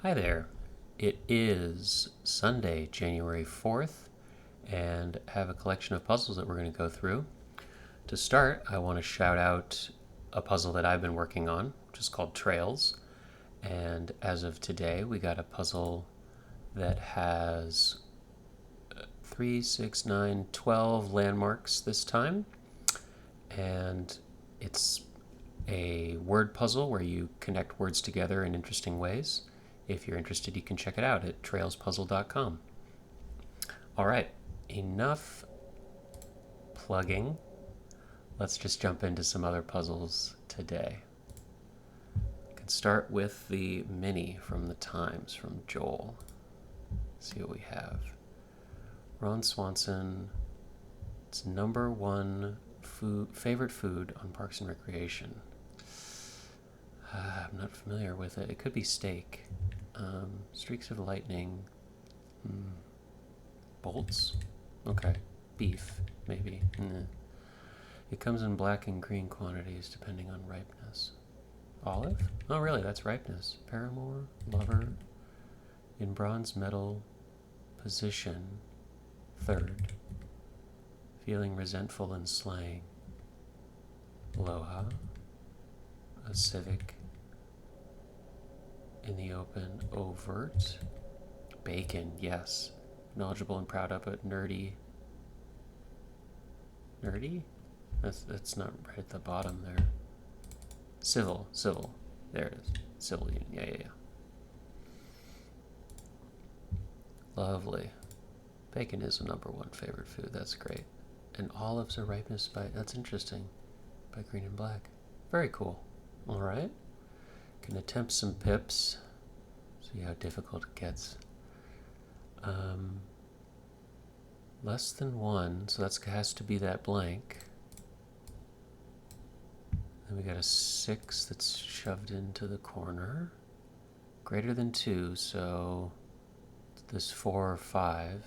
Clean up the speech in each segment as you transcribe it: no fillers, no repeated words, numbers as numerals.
Hi there. It is Sunday, January 4th, and I have a collection of puzzles that we're going to go through. To start, I want to shout out a puzzle that I've been working on, which is called Trails. And as of today, we got a puzzle that has 3, 6, 9, 12 landmarks this time. And it's a word puzzle where you connect words together in interesting ways. If you're interested, you can check it out at trailspuzzle.com. All right, enough plugging. Let's just jump into some other puzzles today. We can start with the mini from the Times from Joel. Let's see what we have. Ron Swanson. It's number one favorite food on Parks and Recreation. I'm not familiar with it. It could be steak. Streaks of lightning. Bolts? Okay. Beef, maybe. It comes in black and green quantities depending on ripeness. Olive? Oh, really? That's ripeness. Paramour, lover, in bronze medal, position, third, feeling resentful and slaying. Aloha, a civic, in the open, overt, bacon, yes. Knowledgeable and proud of it, nerdy. Nerdy? That's not right at the bottom there. Civil. There it is. Civil union. Yeah. Lovely. Bacon is a number one favorite food. That's great. And olives are ripeness by, that's interesting, by green and black. Very cool. All right. Can attempt some pips. See how difficult it gets. Less than one, so that has to be that blank. Then we got a 6 that's shoved into the corner. Greater than 2, so this 4 or 5.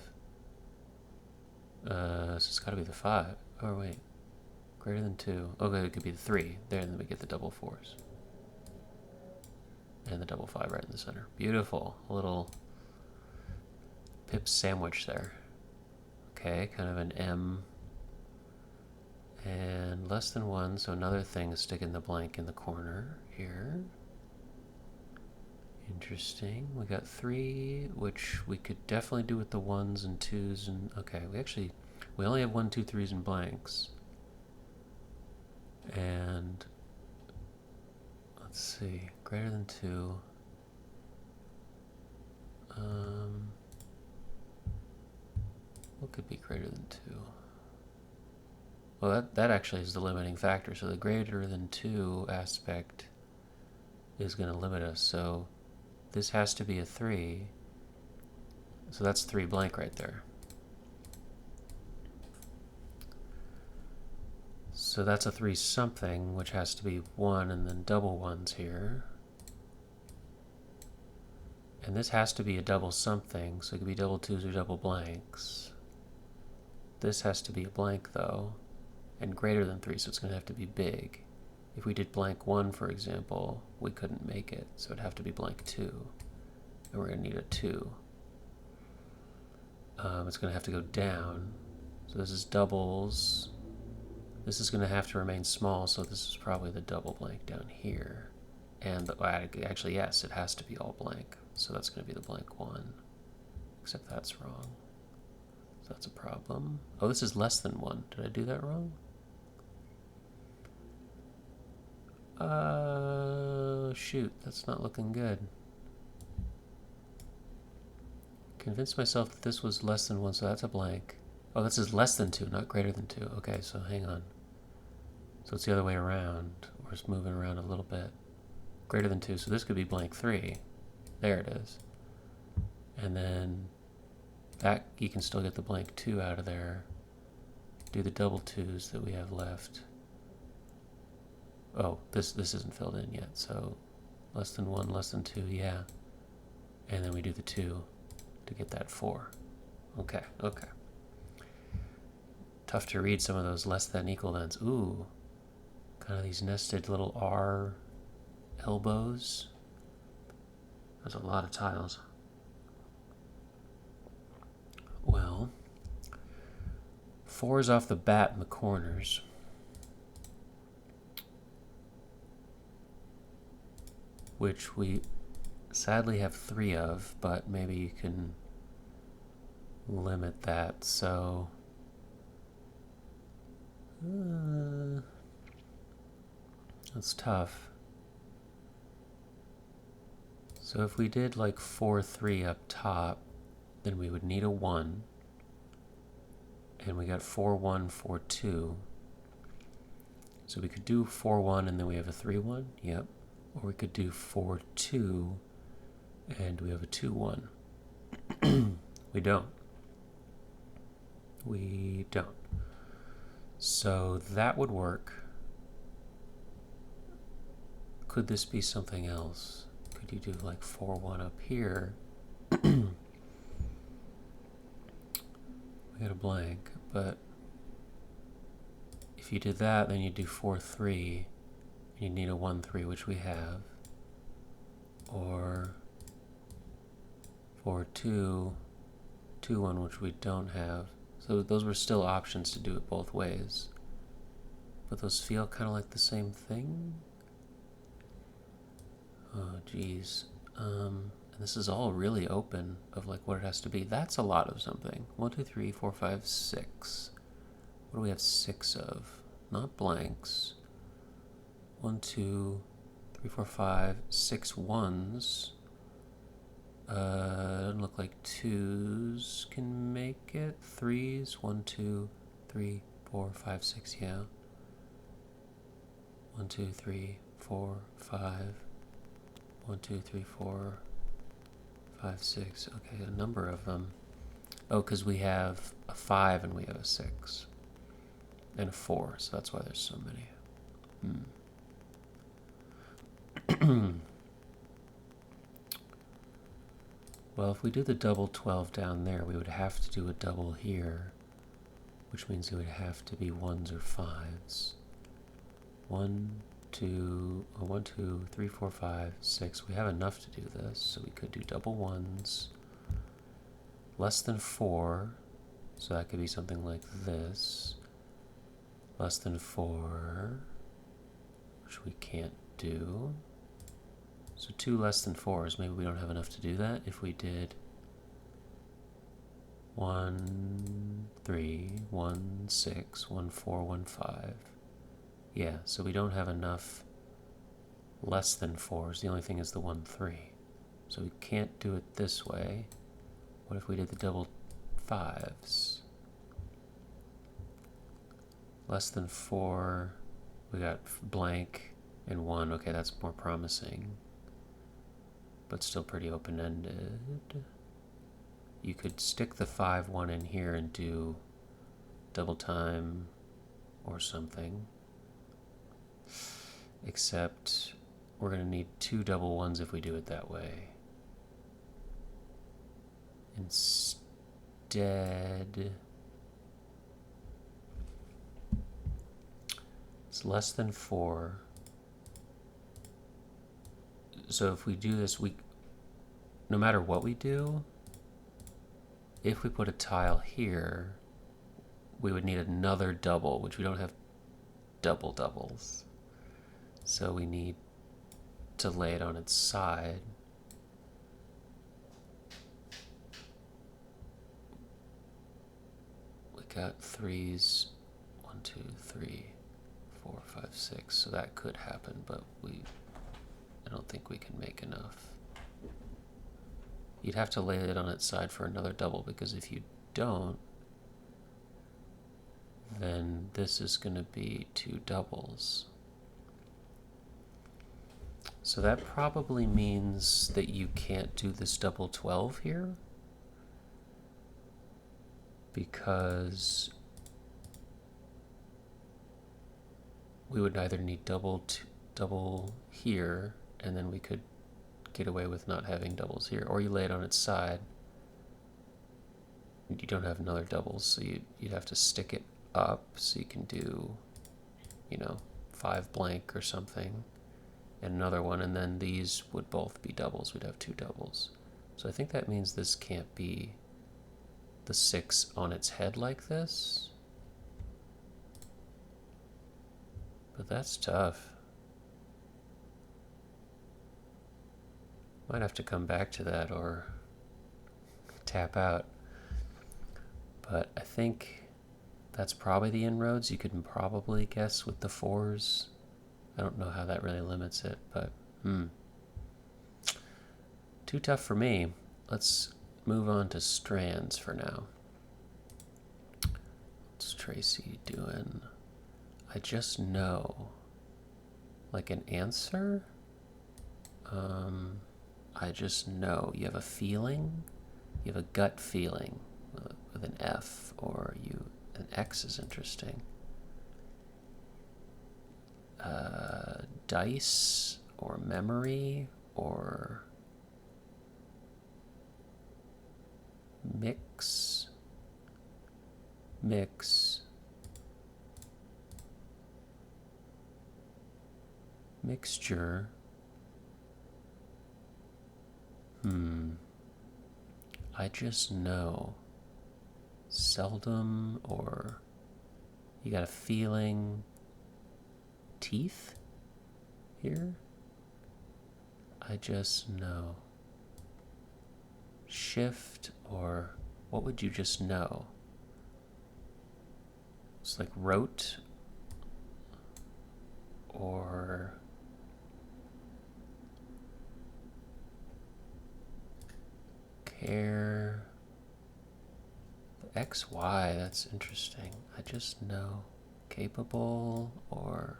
So it's got to be the 5. Oh, wait. Greater than 2. Okay, it could be the 3. There, and then we get the double 4s. And the double 5 right in the center. Beautiful. A little pip sandwich there. Okay, kind of an M. And less than 1, so another thing to stick in the blank in the corner here. Interesting. We got 3, which we could definitely do with the 1s and 2s. And okay, we only have 1, 2, 3s and blanks. And let's see, greater than 2. What could be greater than 2? Well, that actually is the limiting factor. So the greater than 2 aspect is going to limit us. So this has to be a 3. So that's 3 blank right there. So that's a 3 something, which has to be 1 and then double 1s here. And this has to be a double something, so it could be double 2s or double blanks. This has to be a blank though, and greater than 3, so it's going to have to be big. If we did blank 1, for example, we couldn't make it, so it'd have to be blank 2. And we're going to need a 2. It's going to have to go down. So this is doubles. This is going to have to remain small, so this is probably the double blank down here. And actually, yes, it has to be all blank. So that's going to be the blank 1. Except that's wrong. So that's a problem. Oh, this is less than 1. Did I do that wrong? Shoot, that's not looking good. Convinced myself that this was less than 1, so that's a blank. Oh, this is less than 2, not greater than 2. Okay, so hang on. So it's the other way around. We're just moving around a little bit. Greater than 2, so this could be blank 3. There it is. And then that, you can still get the blank 2 out of there. Do the double 2s that we have left. Oh, this isn't filled in yet, so less than 1, less than 2, yeah. And then we do the 2 to get that 4. Okay. Tough to read some of those less than equal thens. Ooh, kind of these nested little R elbows. That's a lot of tiles. Well, 4 is off the bat in the corners. Which we sadly have 3 of, but maybe you can limit that, so... that's tough. So if we did like 4-3 up top, then we would need a 1. And we got 4-1, 4-2. So we could do 4-1 and then we have a 3-1, yep. Or we could do 4-2 and we have a 2-1. We don't. We don't. So that would work. Could this be something else? Could you do like 4-1 up here? We got a blank, but if you did that, then you'd do 4-3. You need a 1-3, which we have. Or 4-2, 2-1, which we don't have. So those were still options to do it both ways. But those feel kind of like the same thing. Oh, geez. And this is all really open of like what it has to be. That's a lot of something. 1, 2, 3, 4, 5, 6. What do we have 6 of? Not blanks. 1, 2, 3, 4, 5, 6 ones. Doesn't look like 2s can make it. 3s. 1, 2, 3, 4, 5, 6. Yeah. 1, 2, 3, 4, 5. 1, 2, 3, 4, 5, 6. Okay, a number of them. Oh, because we have a 5 and we have a 6. And a 4, so that's why there's so many. Well, if we do the double 12 down there, we would have to do a double here, which means it would have to be 1s or 5s. 1, 2, 3, 4, 5, 6. We have enough to do this, so we could do double 1s. Less than 4, so that could be something like this. Less than 4, which we can't do. So 2 less than 4s, maybe we don't have enough to do that. If we did 1, 3, 1, 6, 1, 4, 1, 5. Yeah, so we don't have enough less than 4s. The only thing is the 1, 3. So we can't do it this way. What if we did the double 5s? Less than 4, we got blank and 1. Okay, that's more promising, but still pretty open-ended. You could stick the 5-1 in here and do double time or something. Except we're going to need 2 double 1s if we do it that way. Instead, it's less than 4. So if we do this, no matter what we do, if we put a tile here, we would need another double, which we don't have double doubles. So we need to lay it on its side. We got 3s, 1, 2, 3, 4, 5, 6. So that could happen, but I don't think we can make enough. You'd have to lay it on its side for another double, because if you don't, then this is going to be 2 doubles. So that probably means that you can't do this double 12 here, because we would either need double here, and then we could get away with not having doubles here, or you lay it on its side. You don't have another doubles, so you'd have to stick it up so you can do, 5 blank or something, and another one, and then these would both be doubles. We'd have two doubles. So I think that means this can't be the 6 on its head like this. But that's tough. Might have to come back to that or tap out. But I think that's probably the inroads. You could probably guess with the 4s. I don't know how that really limits it, but too tough for me. Let's move on to strands for now. What's Tracy doing? I just know. Like an answer? I just know. You have a feeling? You have a gut feeling with an F, or an X is interesting. Dice or memory or mix, mixture. I just know. Seldom, or you got a feeling. Teeth here? I just know. Shift, or what would you just know? It's like rote, or care. XY, that's interesting. I just know. Capable, or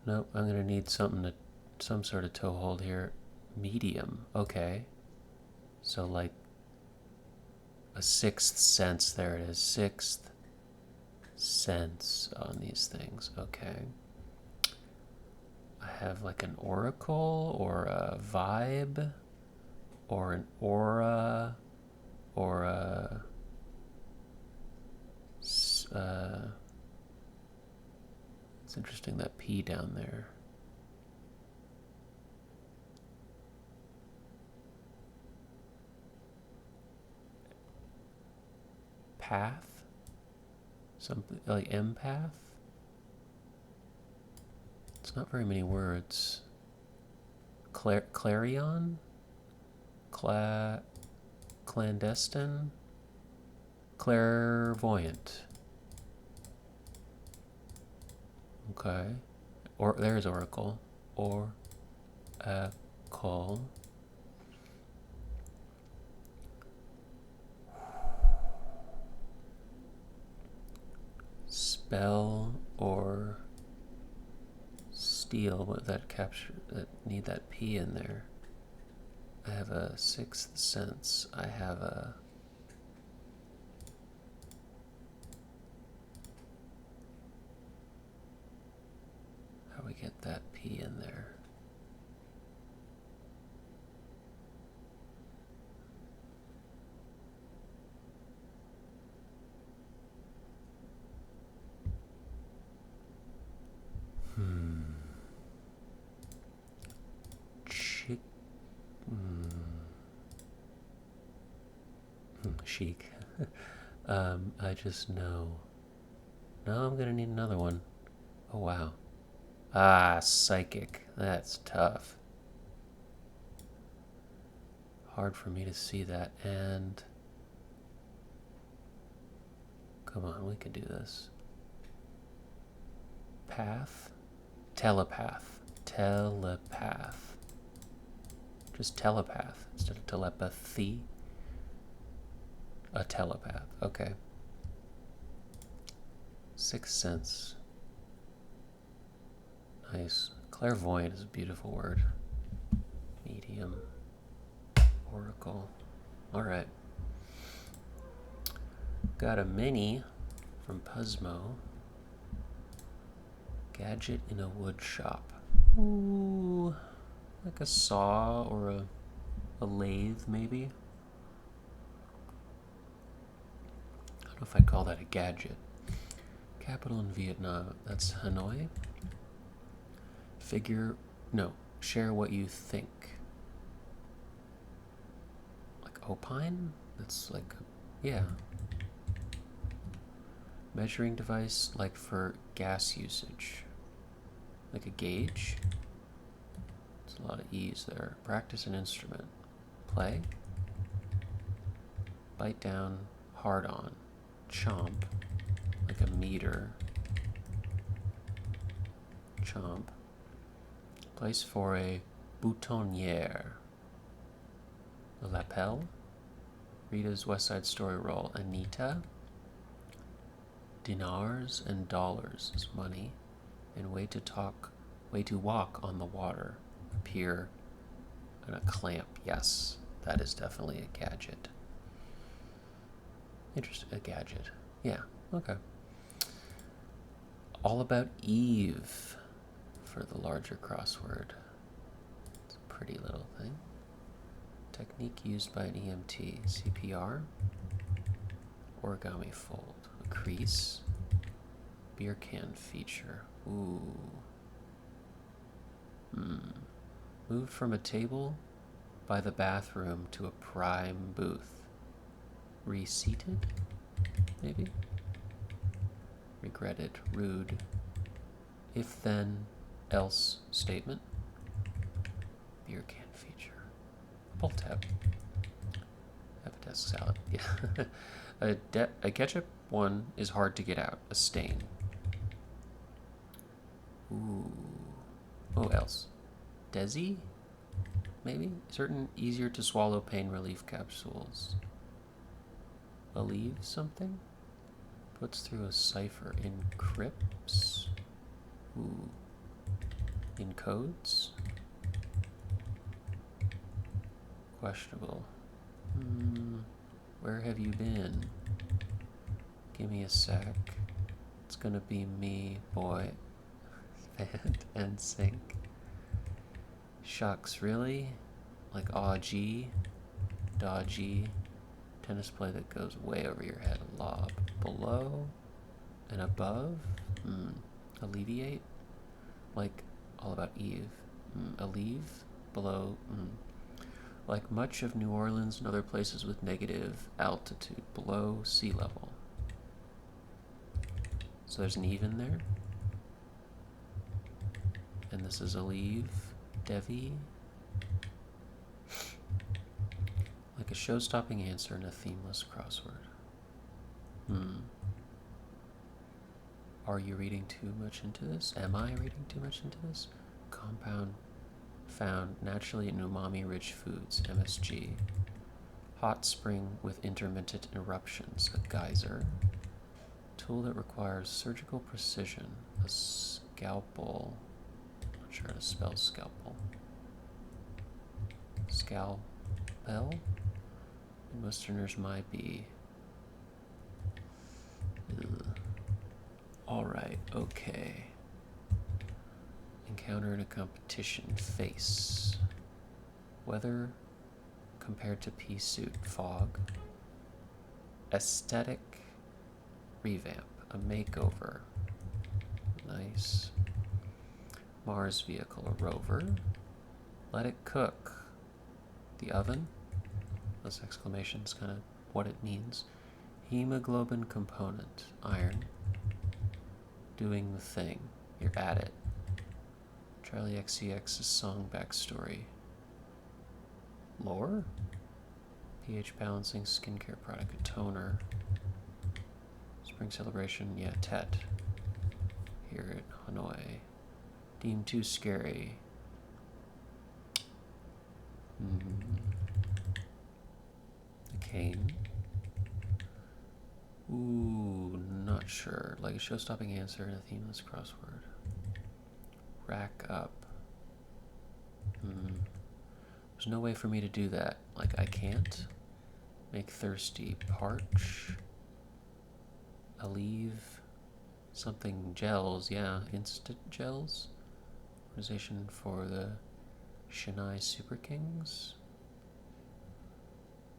nope, I'm gonna need some sort of toe hold here. Medium, okay. So like a 6th sense, there it is. 6th sense on these things, okay. I have like an oracle, or a vibe, or an aura, or a it's interesting, that P down there. Path? Something like empath? It's not very many words. Clarion? Clandestine? Clairvoyant. Okay. Or there's oracle. Or a call. Spell or steal, what that need that P in there. I have a 6th sense. I have a how do we get that P in there? Chic. I just know. No, I'm gonna need another one. Oh wow. Ah, psychic. That's tough. Hard for me to see that. And come on, we can do this. Path? Telepath. Telepath. Just telepath instead of telepathy. A telepath. Okay. 6th sense. Nice. Clairvoyant is a beautiful word. Medium. Oracle. Alright. Got a mini from Puzzmo. Gadget in a wood shop. Ooh. Like a saw or a lathe, maybe? I don't know if I'd call that a gadget. Capital in Vietnam. That's Hanoi. Figure, no, share what you think. Like opine? That's like, yeah. Measuring device, like for gas usage. Like a gauge? There's a lot of E's there. Practice an instrument. Play. Bite down, hard on. Chomp. Like a meter. Chomp. Place for a boutonniere. A lapel. Rita's West Side Story roll. Anita. Dinars and dollars is money. And way to walk on the water. A pier and a clamp. Yes, that is definitely a gadget. Interesting, a gadget. Yeah, okay. All About Eve for the larger crossword. It's a pretty little thing. Technique used by an EMT. CPR. Origami fold. A crease. Beer can feature. Ooh. Moved from a table by the bathroom to a prime booth. Reseated? Maybe? Regretted. Rude. If then, else statement. Beer can feature. Pull tab. Have a desk salad. Yeah. A ketchup one is hard to get out. A stain. Ooh. Oh, else. Desi? Maybe? Certain easier to swallow pain relief capsules. Believe something? Puts through a cipher. Encrypts? Ooh. Encodes? Questionable. Where have you been? Give me a sec. It's gonna be me, boy. Band and sync. Shucks, really? Like aw-gee? Dodgy? Tennis play that goes way over your head. Lob. Below and above? Alleviate? Like All About Eve. Alleviate? Below? Like much of New Orleans and other places with negative altitude. Below sea level. So there's an Eve in there. And this is Alleviate. Devi. Like a show-stopping answer in a themeless crossword. Are you reading too much into this? Am I reading too much into this? Compound found naturally in umami-rich foods. MSG. Hot spring with intermittent eruptions. A geyser. Tool that requires surgical precision. A scalpel. Not sure how to spell scalpel. Scalpel? And Westerners might be. Alright, okay. Encounter in a competition. Face. Weather compared to pea suit. Fog. Aesthetic. Revamp. A makeover. Nice. Mars vehicle. A rover. Let it cook. The oven. Those exclamations kind of what it means. Hemoglobin component. Iron. Doing the thing. You're at it. Charlie XCX's song backstory. Lore? pH balancing skincare product. A toner. Spring celebration. Yeah, Tet. Here at Hanoi. Deemed too scary. A cane. Ooh, not sure. Like a show-stopping answer in a themeless crossword. Rack up. There's no way for me to do that. Like, I can't. Make thirsty. Parch. Alleviate. Something gels. Yeah, instant gels. Organization for the Chennai Super Kings.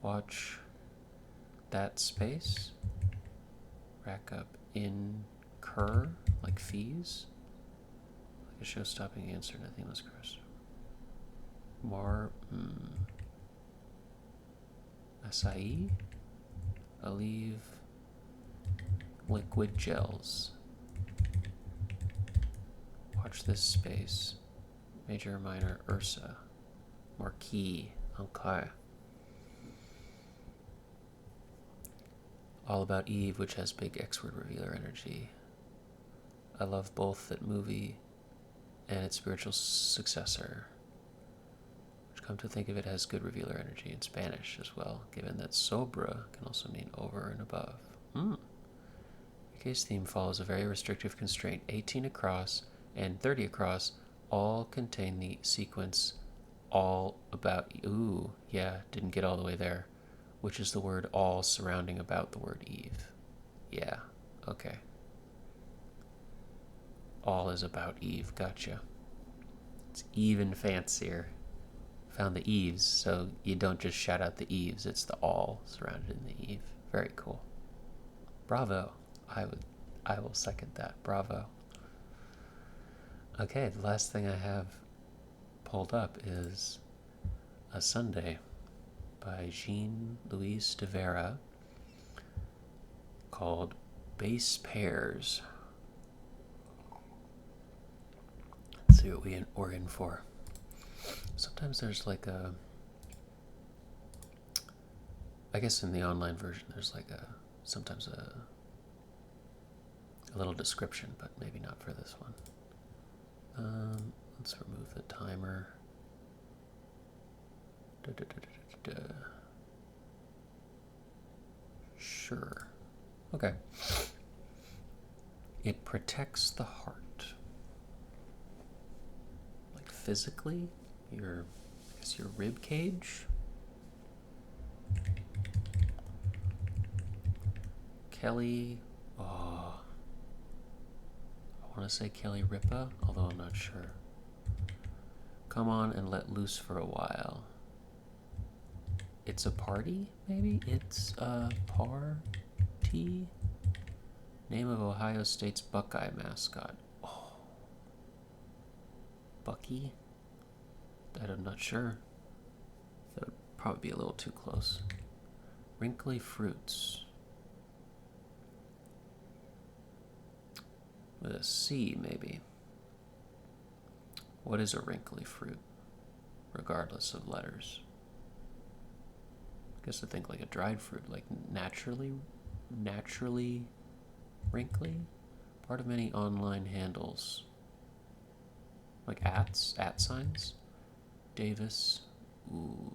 Watch that space. Rack up. Incur. Like fees. A show-stopping answer. Nothing less gross. Acai? Aleve. Liquid gels. Watch this space. Major, minor, Ursa. Marquee. Okay. All About Eve, which has big X-word revealer energy. I love both that movie and its spiritual successor, which, come to think of it, has good revealer energy in Spanish as well, given that sobra can also mean over and above. UK's theme follows a very restrictive constraint. 18 across and 30 across all contain the sequence all about. Ooh, yeah, didn't get all the way there. Which is the word all surrounding about the word Eve. Yeah, okay. All is about Eve, gotcha. It's even fancier. Found the eaves, so you don't just shout out the eaves, it's the all surrounded in the eve. Very cool. Bravo. I will second that. Bravo. Okay, the last thing I have pulled up is A Sunday by Jean-Louise de Vera called Base Pairs. Let's see what we're in for. Sometimes there's like a, I guess in the online version there's like sometimes a little description, but maybe not for this one. Let's remove the timer. Sure. Okay. It protects the heart. Like physically, your rib cage. Kelly, I want to say Kelly Ripa, although I'm not sure. Come on and let loose for a while. It's a party, maybe? It's a party? Name of Ohio State's Buckeye mascot. Oh. Bucky? I'm not sure. That would probably be a little too close. Wrinkly fruits. With a C, maybe. What is a wrinkly fruit? Regardless of letters. I guess I think like a dried fruit, like naturally wrinkly. Part of many online handles. Like at signs. Davis. Ooh.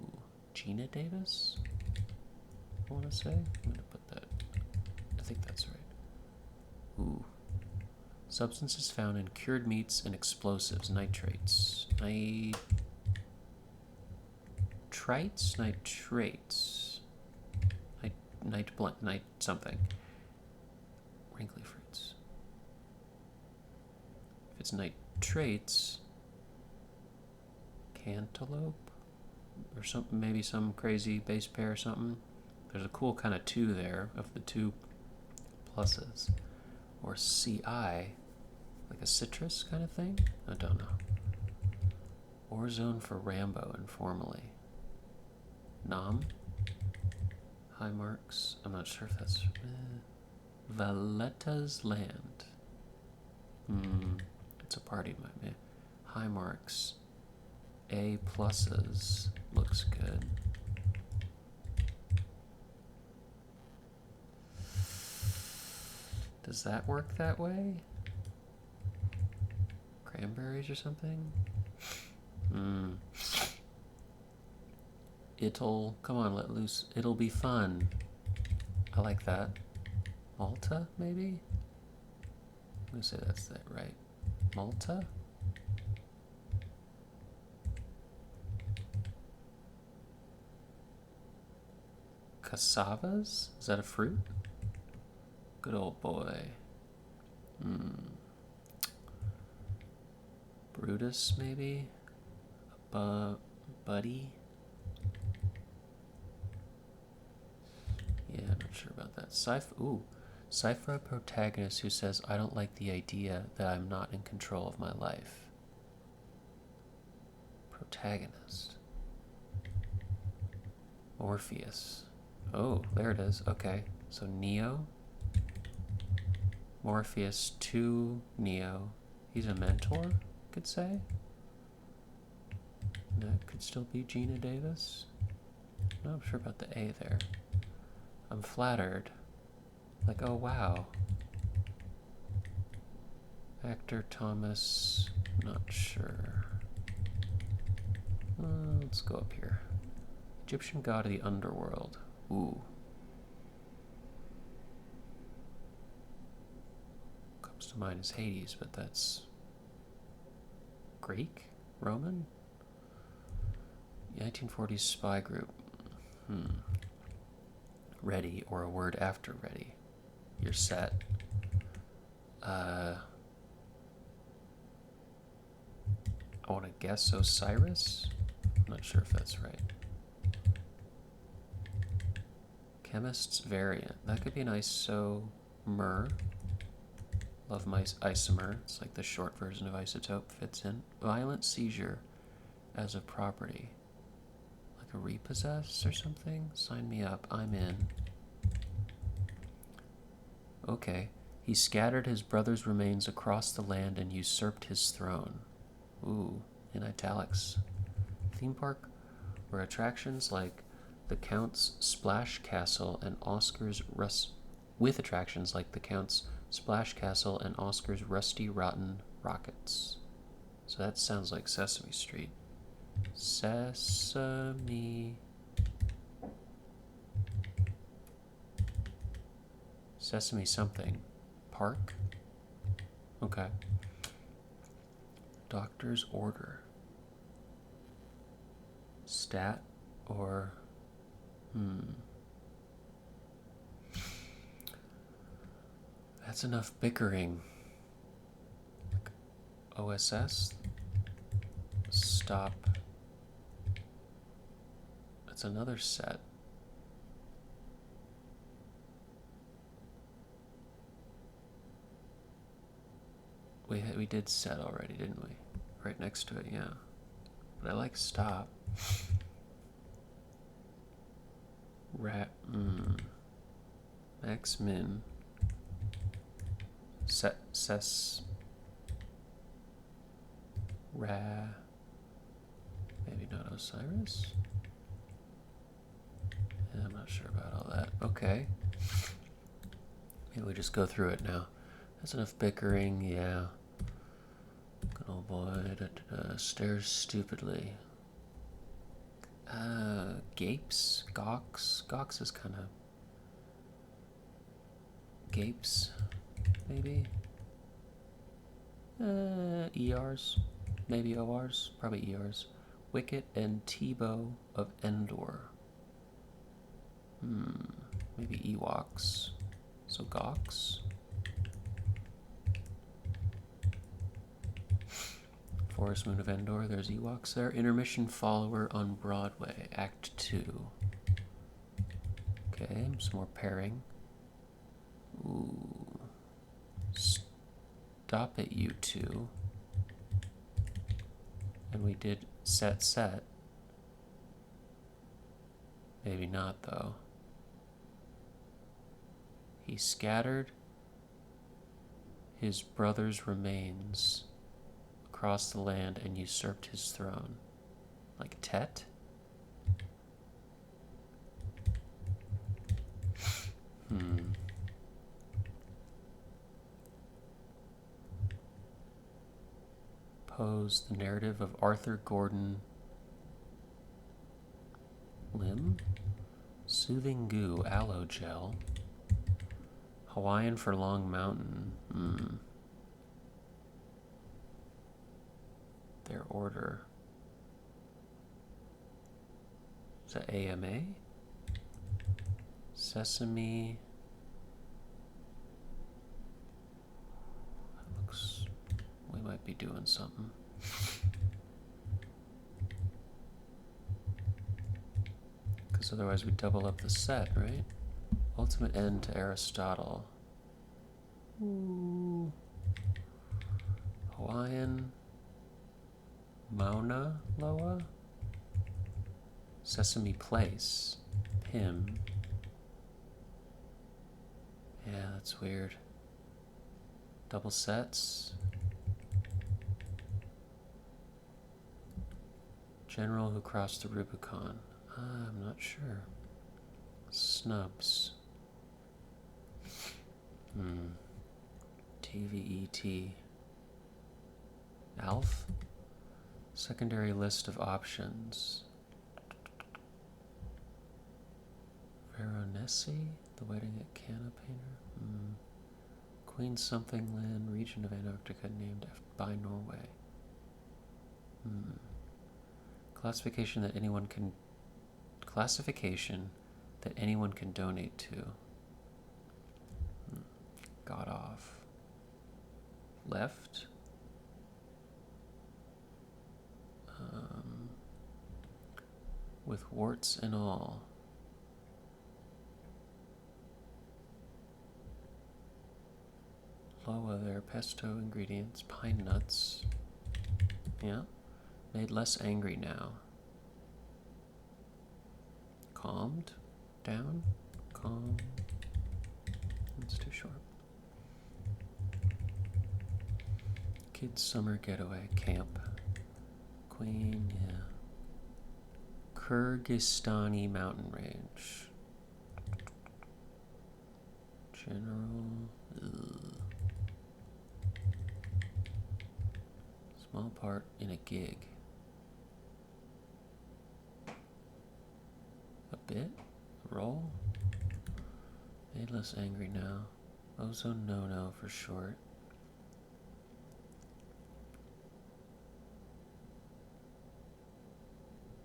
Gina Davis? I want to say. I'm going to put that. I think that's right. Ooh. Substances found in cured meats and explosives. Nitrates. Nitrates? Night something. Wrinkly fruits. If it's nitrates, cantaloupe? Or something, maybe some crazy base pair or something. There's a cool kind of 2 there of the 2 pluses. Or CI, like a citrus kind of thing? I don't know. Orezone for Rambo informally. Nom? High marks. I'm not sure if that's Valletta's Land. It's a party, might be. High marks. A pluses. Looks good. Does that work that way? Cranberries or something? Come on, let loose. It'll be fun. I like that. Malta, maybe? I'm gonna say that's that, right? Malta? Cassavas? Is that a fruit? Good old boy. Brutus, maybe? Buddy? Yeah, I'm not sure about that. Cypher protagonist who says, I don't like the idea that I'm not in control of my life. Protagonist. Morpheus. Oh, there it is. Okay. So Neo. Morpheus to Neo. He's a mentor, could say. That could still be Gina Davis. Not sure about the A there. I'm flattered. Like, oh wow. Actor Thomas, not sure. Let's go up here. Egyptian god of the underworld. Ooh. Comes to mind is Hades, but that's Greek? Roman? 1940s spy group. Ready, or a word after ready. You're set. I want to guess Osiris? I'm not sure if that's right. Chemist's variant. That could be an isomer. Love my isomer. It's like the short version of isotope. Fits in. Violent seizure as a property. Like a repossess or something? Sign me up. I'm in. Okay. He scattered his brother's remains across the land and usurped his throne. Ooh, in italics. Theme park where attractions like the Count's Splash Castle and Oscar's Splash Castle and Oscar's Rusty Rotten Rockets. So that sounds like Sesame Street. Sesame something. Park? Okay. Doctor's order. Stat or... That's enough bickering. OSS? Stop. That's another set. We did set already, didn't we? Right next to it, yeah. But I like stop. Max min. Ses. Maybe not Osiris? Yeah, I'm not sure about all that. Okay. Maybe we just go through it now. That's enough bickering, yeah. Good old boy stares stupidly. Gapes? Gawks? Gawks is kind of... Gapes? Maybe? ERs? Maybe ORs? Probably ERs. Wicket and Tebow of Endor. Maybe Ewoks. So Gawks? Forest Moon of Endor, there's Ewoks there. Intermission Follower on Broadway, Act 2. Okay, some more pairing. Ooh. Stop it, you two. And we did set. Maybe not, though. He scattered his brother's remains across the land and usurped his throne. Like Tet? Pose the narrative of Arthur Gordon Lim? Soothing Goo, Aloe Gel. Hawaiian for Long Mountain. Their order. Is that AMA? Sesame. That looks... We might be doing something. Because otherwise we double up the set, right? Ultimate End to Aristotle. Ooh. Hawaiian. Mauna Loa? Sesame Place. Pim. Yeah, that's weird. Double sets. General who crossed the Rubicon. I'm not sure. Snubs. TVET. Alf? Secondary list of options. Veronese? The wedding at Cana Painter? Queen something land, region of Antarctica named by Norway. Classification that anyone can donate to. Got off. Left. With warts and all. Loa there, pesto ingredients, pine nuts. Yeah. Made less angry now. Calmed down. Calm. That's too short. Kids summer getaway camp. Queen, yeah. Kyrgyzstani mountain range. General. Ugh. Small part in a gig. A bit? A roll? Made less angry now. Ozone no-no for short.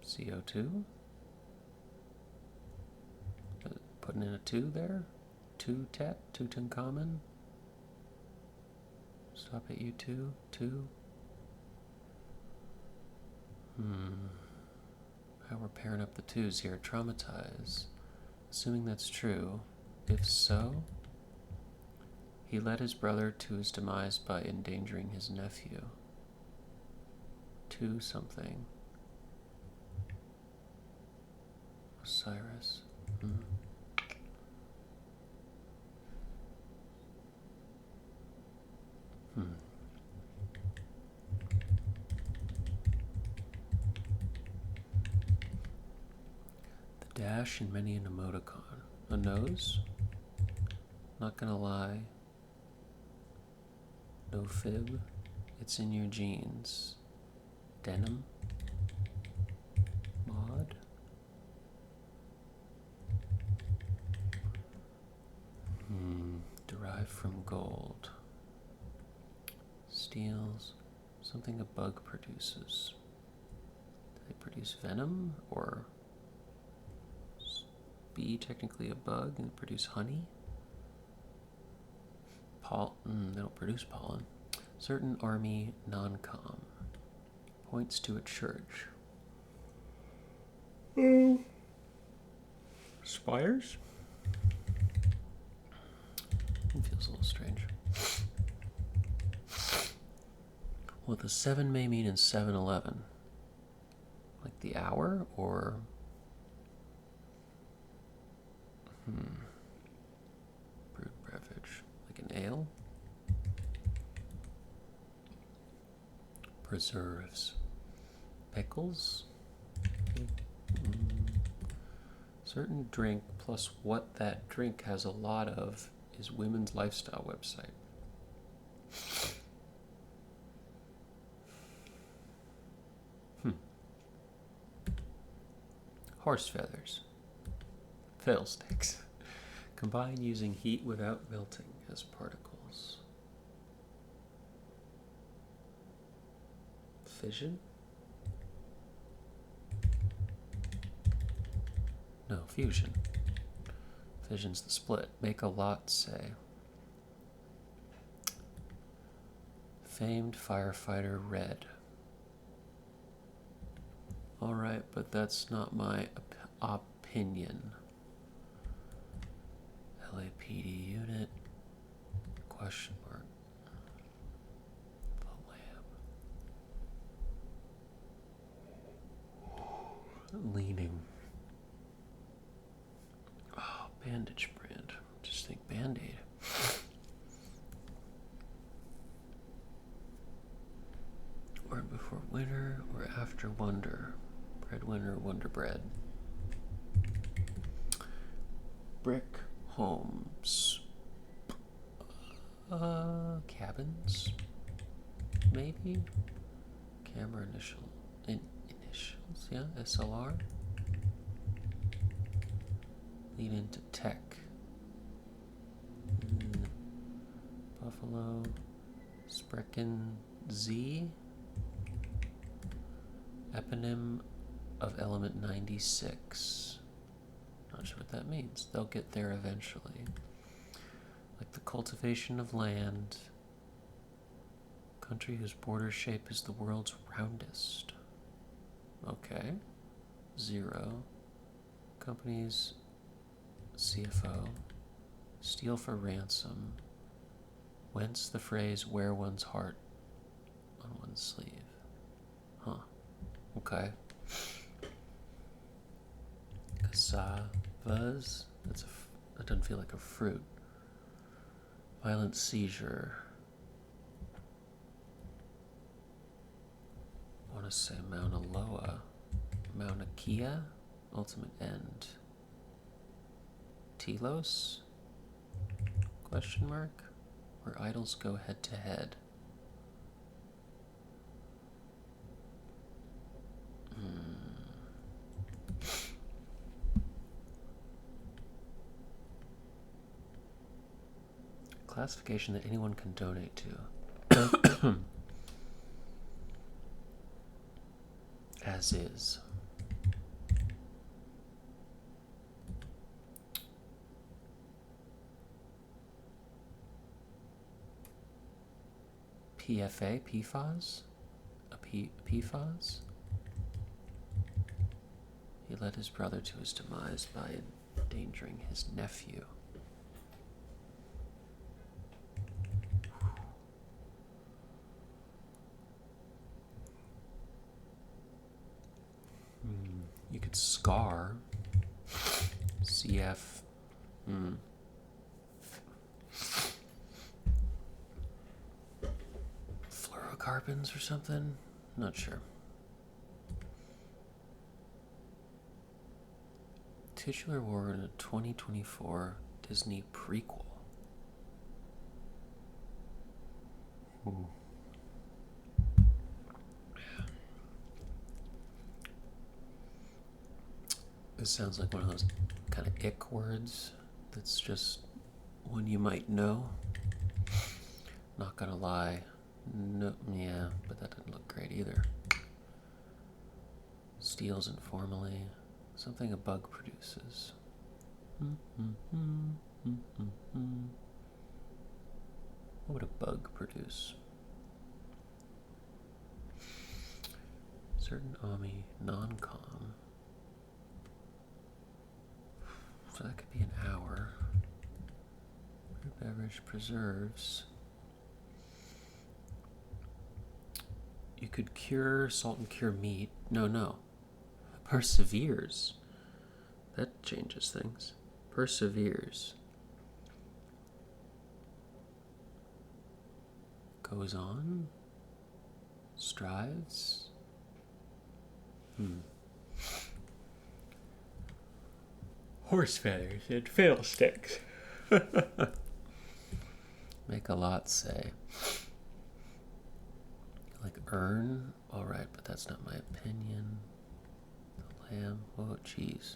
CO2? Putting in a 2 there? 2 tet? Tutankhamun? Stop at U2? 2? How we're pairing up the 2s here. Traumatize. Assuming that's true. If so, he led his brother to his demise by endangering his nephew. 2 something. Osiris. The dash in many an emoticon. A nose? Not gonna lie. No fib. It's in your genes. Denim? Mod? Derived from gold. Steals. Something a bug produces. Do they produce venom? Or bee technically a bug and produce honey? They don't produce pollen. Certain army non-com. Points to a church. Spires? It feels a little strange. Well, the 7 may mean in 7-Eleven. Like the hour, or... Brewed beverage. Like an ale? Preserves. Pickles? Certain drink plus what that drink has a lot of is women's lifestyle website. Horse feathers. Fiddlesticks. Combine using heat without melting as particles. Fission? No, fusion. Fission's the split. Make a lot, say. Famed firefighter red. Alright, but that's not my opinion. LAPD unit. Question mark. The lab. Leaning. Oh, bandage brand. Just think Band-Aid. Or before winter or after wonder. Breadwinner, Wonder Bread. Brick homes. Cabins? Maybe? Camera initials, yeah, SLR. Lead into tech. Buffalo. Sprechen Z. Eponym of element 96. Not sure what that means. They'll get there eventually. Like the cultivation of land. Country whose border shape is the world's roundest. Okay. 0. Companies CFO. Steal for ransom. Whence the phrase wear one's heart on one's sleeve. Huh. Okay. Cassavas. That doesn't feel like a fruit. Violent seizure. I want to say Mauna Loa. Mauna Kea. Ultimate end. Telos? Question mark? Where idols go head to head. Classification that anyone can donate to. As is. PFA? PFAS? PFAS? He led his brother to his demise by endangering his nephew. You could scar. CF. Fluorocarbons or something? Not sure. Titular war in a 2024 Disney prequel. Ooh. This sounds like one of those kind of ick words that's just one you might know. Not gonna lie. No, yeah, but that doesn't look great either. Steals informally. Something a bug produces. What would a bug produce? Certain Ami non-com. So that could be an hour. Beverage preserves. You could cure salt and cure meat. No. Perseveres. That changes things. Perseveres. Goes on. Strives. Horse feathers and fiddlesticks. Make a lot say. Like earn? Alright, but that's not my opinion. The lamb. Oh, jeez.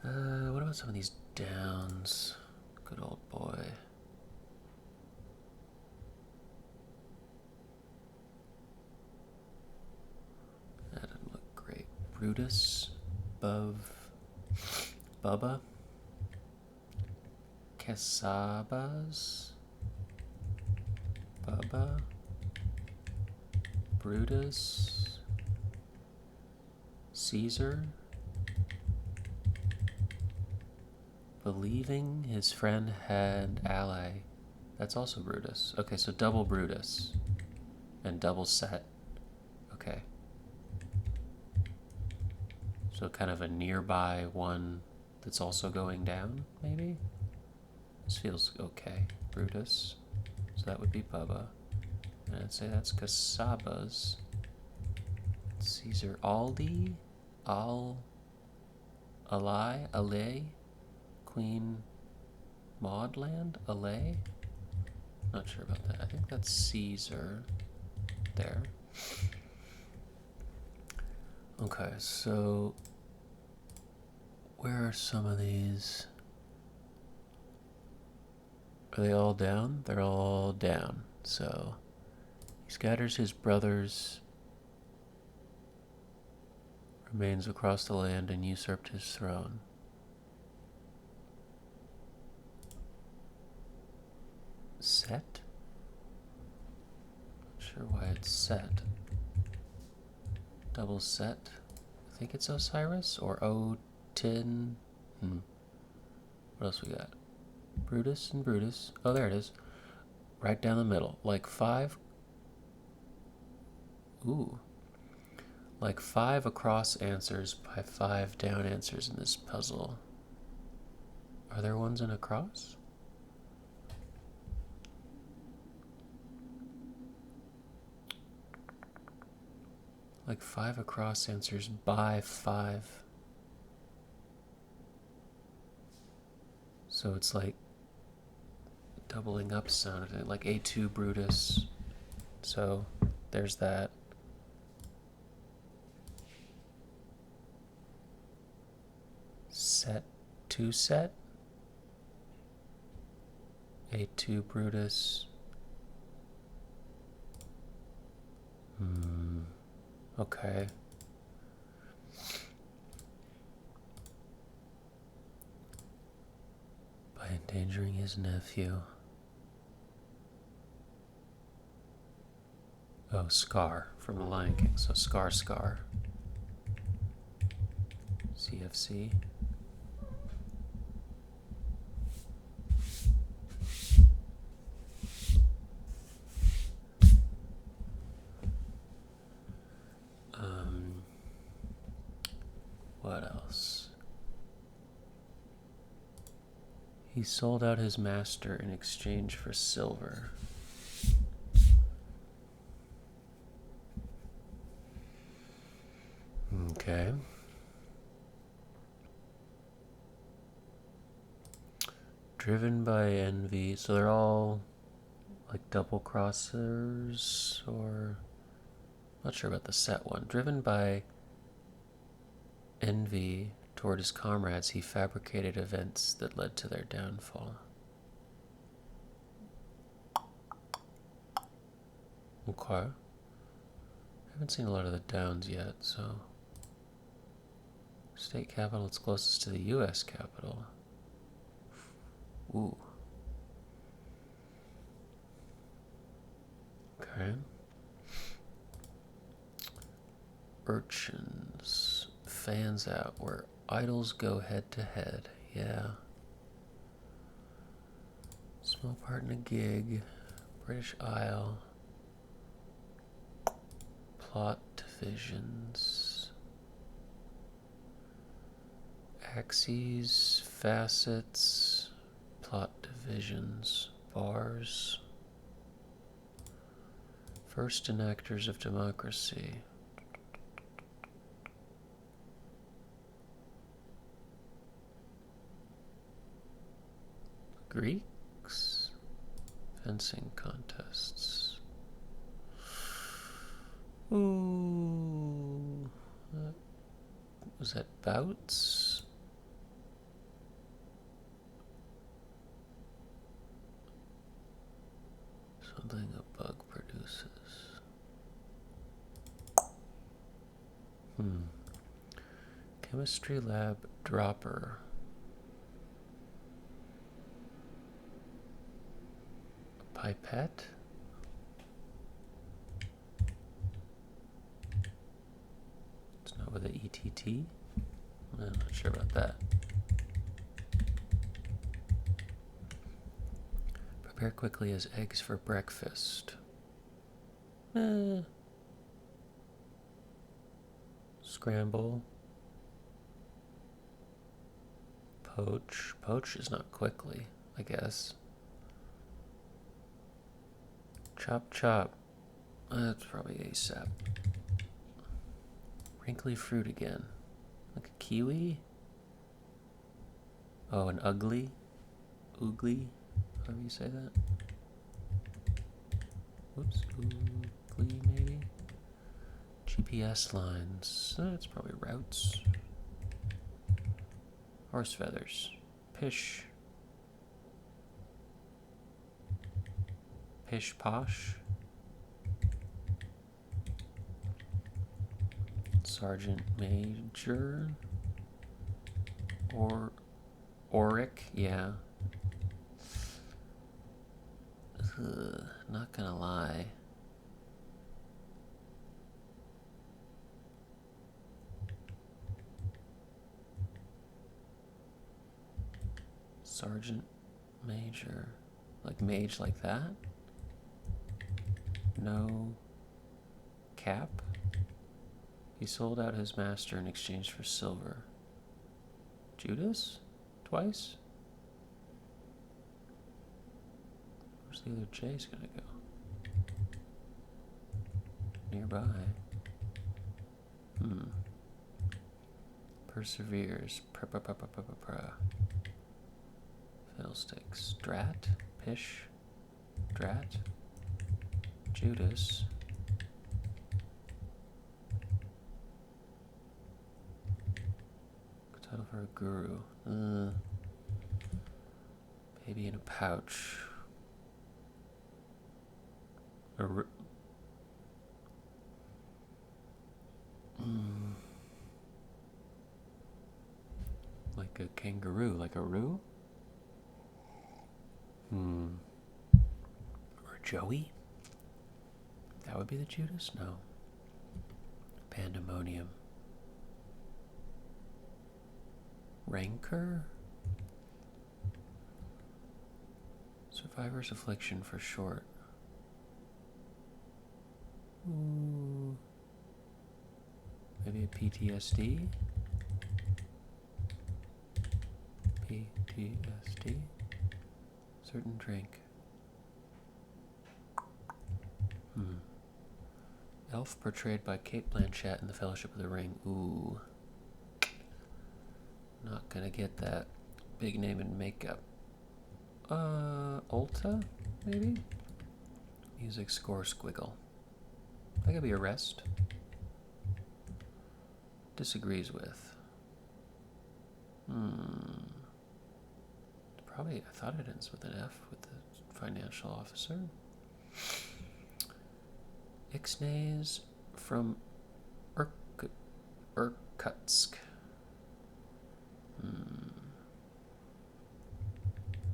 What about some of these downs? Good old boy. That didn't look great. Brutus. Bubba. Quesabas. Bubba. Brutus. Caesar. Believing his friend had ally. That's also Brutus. Okay, so double Brutus. And double set. Okay. So kind of a nearby one that's also going down, maybe? This feels okay. Brutus. So that would be Bubba. And I'd say that's Casaba's. Caesar Aldi? Alay? Queen Maudland? Alay? Not sure about that. I think that's Caesar. There. Okay, so where are some of these? Are they all down? They're all down. So he scatters his brothers' remains across the land and usurped his throne. Set? Not sure why it's set. Double set. I think it's Osiris or Odin. What else we got? Brutus and Brutus. Oh, there it is. Right down the middle. Like 5. Ooh. Like 5 across answers by 5 down answers in this puzzle. Are there ones in across? Like 5 across answers by 5. So it's like doubling up sound, like A2 Brutus. So there's that. Set to set. A2 Brutus. Okay. By endangering his nephew. Oh, Scar from The Lion King. So Scar. CFC. What else? He sold out his master in exchange for silver. Okay. Driven by envy. So they're all like double crossers, or not sure about the set one. Driven by envy toward his comrades, he fabricated events that led to their downfall. Okay. I haven't seen a lot of the downs yet, so. State capital, it's closest to the U.S. capital. Ooh. Okay. Urchins. Fans out where idols go head to head. Yeah. Small part in a gig. British Isle. Plot divisions. Axes, facets, plot divisions, bars. First enactors of democracy. Greeks? Fencing contests. Ooh. Was that bouts? Something a bug produces. Chemistry lab dropper. Pipette? It's not with an ETT? I'm not sure about that. Prepare quickly as eggs for breakfast. Scramble. Poach. Poach is not quickly, I guess. Chop chop. That's probably ASAP. Wrinkly fruit again. Like a kiwi? Oh, an ugly? Oogly? However you say that. Whoops. Oogly, maybe? GPS lines. That's probably routes. Horse feathers. Pish. Pish posh. Sergeant Major. Or Auric, yeah. Not gonna lie. Sergeant Major. Like mage like that? No cap? He sold out his master in exchange for silver. Judas? Twice? Where's the other J's gonna go? Nearby. Perseveres. Fiddlesticks. Drat. Pish. Drat. Judas. Title for a guru. Baby in a pouch. Like a kangaroo, like a roo? Or Joey? That would be the Judas? No. Pandemonium. Rancor? Survivor's affliction for short. Ooh. Maybe a PTSD? PTSD? Certain drink. Elf portrayed by Cate Blanchett in The Fellowship of the Ring. Ooh. Not gonna get that. Big name in makeup. Ulta, maybe? Music score squiggle. That could be Arrest. Disagrees with. Probably, I thought it ends with an F with the financial officer. Ixnays from Irkutsk.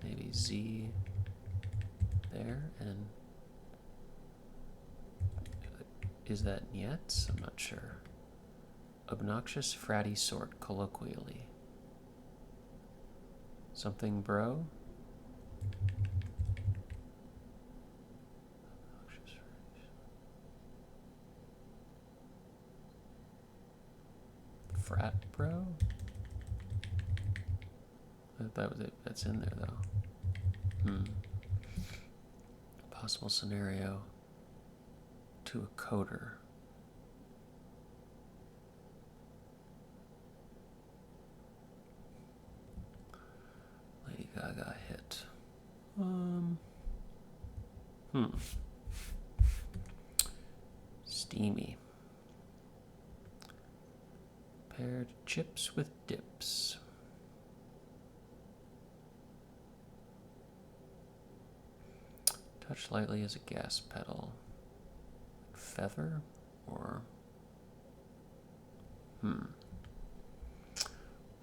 Maybe Z there, and is that Nietz? I'm not sure. Obnoxious fratty sort, colloquially. Something bro? Frat bro? That was it. That's in there though. Possible scenario to a coder. Lady Gaga hit. Steamy. Paired chips with dips. Touch lightly as a gas pedal. Feather or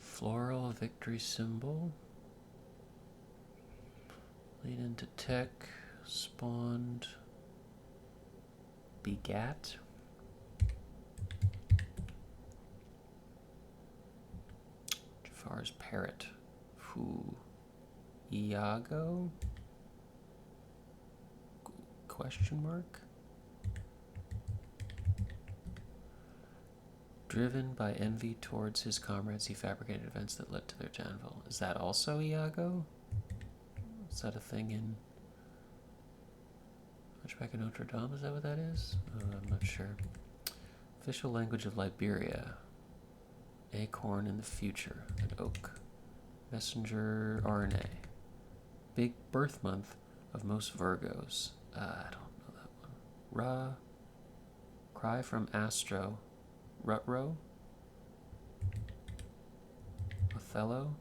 floral victory symbol. Lead into tech. Spawned. Begat. Jafar's parrot. Iago? Question mark? Driven by envy towards his comrades, he fabricated events that led to their downfall. Is that also Iago? Is that a thing in Hunchback of Notre Dame? Is that what that is? I'm not sure. Official language of Liberia. Acorn in the future. An oak. Messenger RNA. Big birth month of most Virgos. I don't know that one. Ra. Cry from Astro. Rutro. Othello.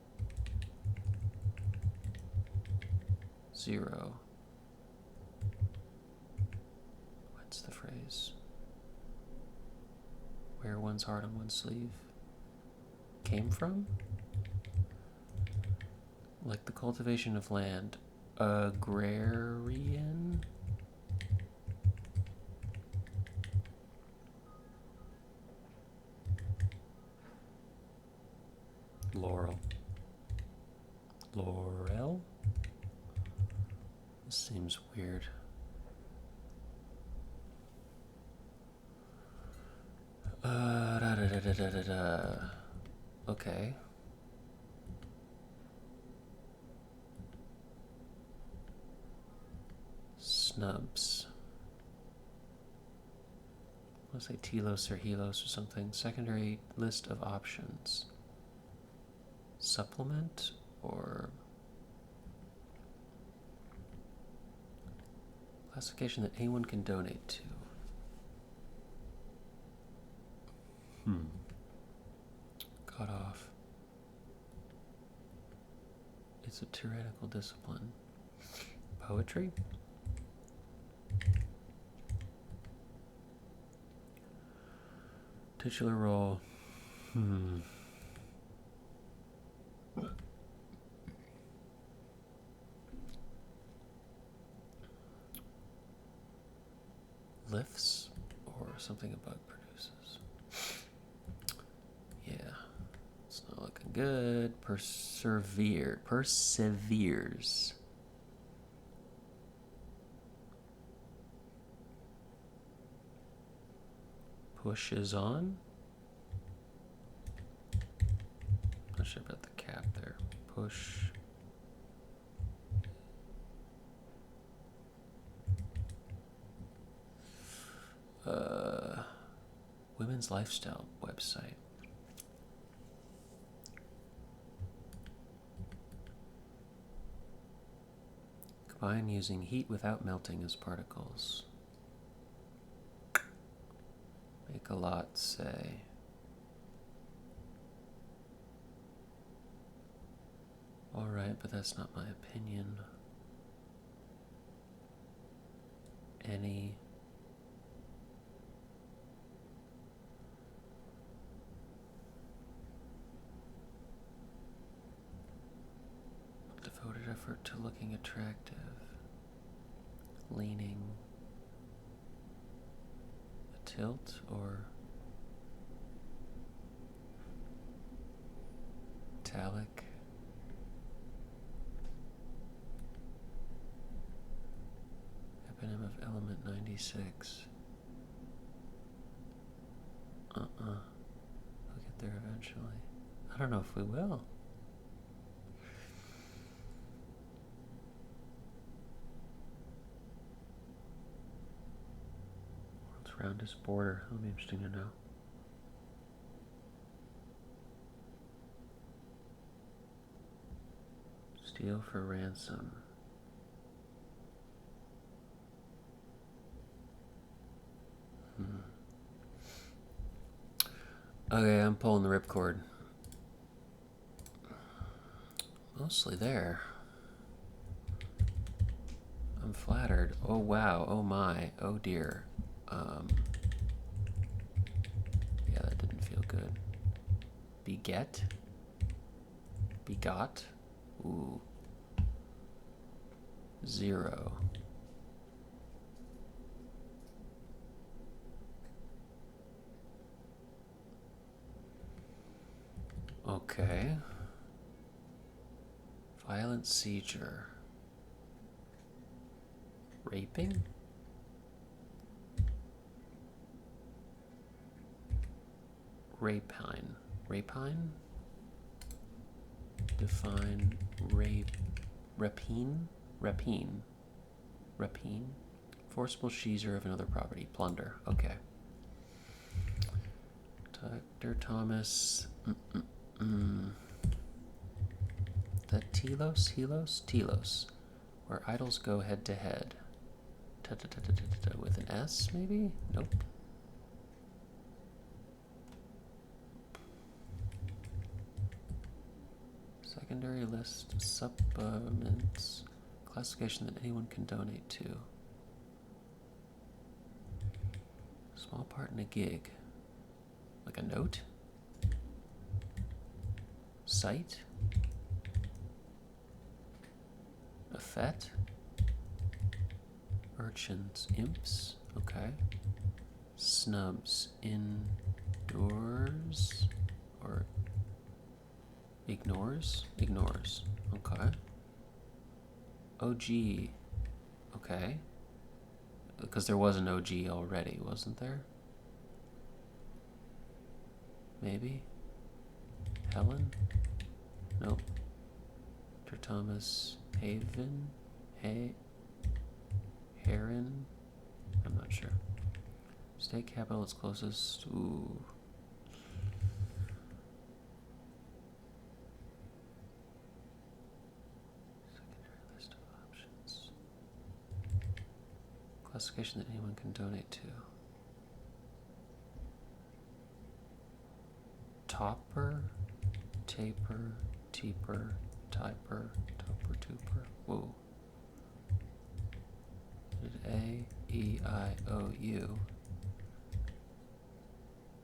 Zero. What's the phrase? Wear one's heart on one's sleeve. Came from? Like the cultivation of land. Agrarian? Laurel. Laurel? This seems weird. Okay. Snubs. I want to say telos or helos or something. Secondary list of options. Supplement or classification that anyone can donate to. Cut off. It's a tyrannical discipline. Poetry? Titular role. Lifts or something a bug produces. Yeah, it's not looking good. Perseveres. Pushes on. Not sure about the cap there. Push. Women's lifestyle website. Combine using heat without melting as particles. Make a lot say. Alright, but that's not my opinion. Any. Devoted effort to looking attractive. Leaning. A tilt or italic. Eponym of element 96. We'll get there eventually. I don't know if we will. World's roundest border. That'll be interesting to know. Steal for ransom. Okay, I'm pulling the ripcord. Mostly there. I'm flattered. Oh wow, oh my, oh dear. Yeah, that didn't feel good. Beget? Begot? Ooh. 0. Okay. Violent seizure. Raping? rapine. Rapine? Define rapine? Rapine. Rapine? Forcible seizure of another property. Plunder. Okay. Dr. Thomas. The Telos, where idols go head to head. With an S, maybe? Nope. Secondary list of supplements. Classification that anyone can donate to. Small part in a gig. Like a note? Site? A fete? Urchins. Imps? Okay. Snubs. Indoors? Or ignores? Ignores. Okay. OG. Okay. Because there was an OG already, wasn't there? Maybe? Helen? Nope. Dr. Thomas Haven? Heron? I'm not sure. State capital is closest. Ooh. Secondary list of options. Classification that anyone can donate to. Topper, taper, teeper, typer, topper, tooper. Whoa. A, E, I, O, U.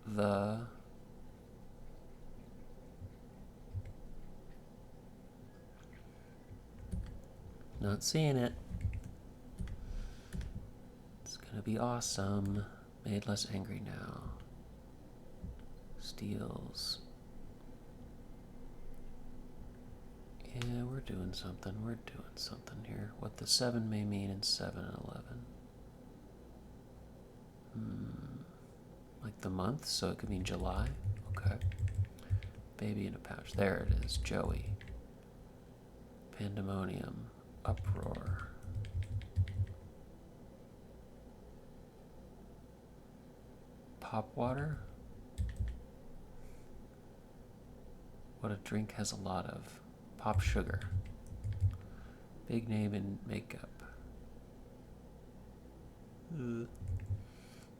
The. Not seeing it. It's gonna be awesome. Made less angry now. Steals. Yeah, we're doing something. We're doing something here. What the 7 may mean in 7 and 11. Like the month, so it could mean July. Okay. Baby in a pouch. There it is. Joey. Pandemonium. Uproar. Pop water? What a drink has a lot of. Pop sugar. Big name in makeup.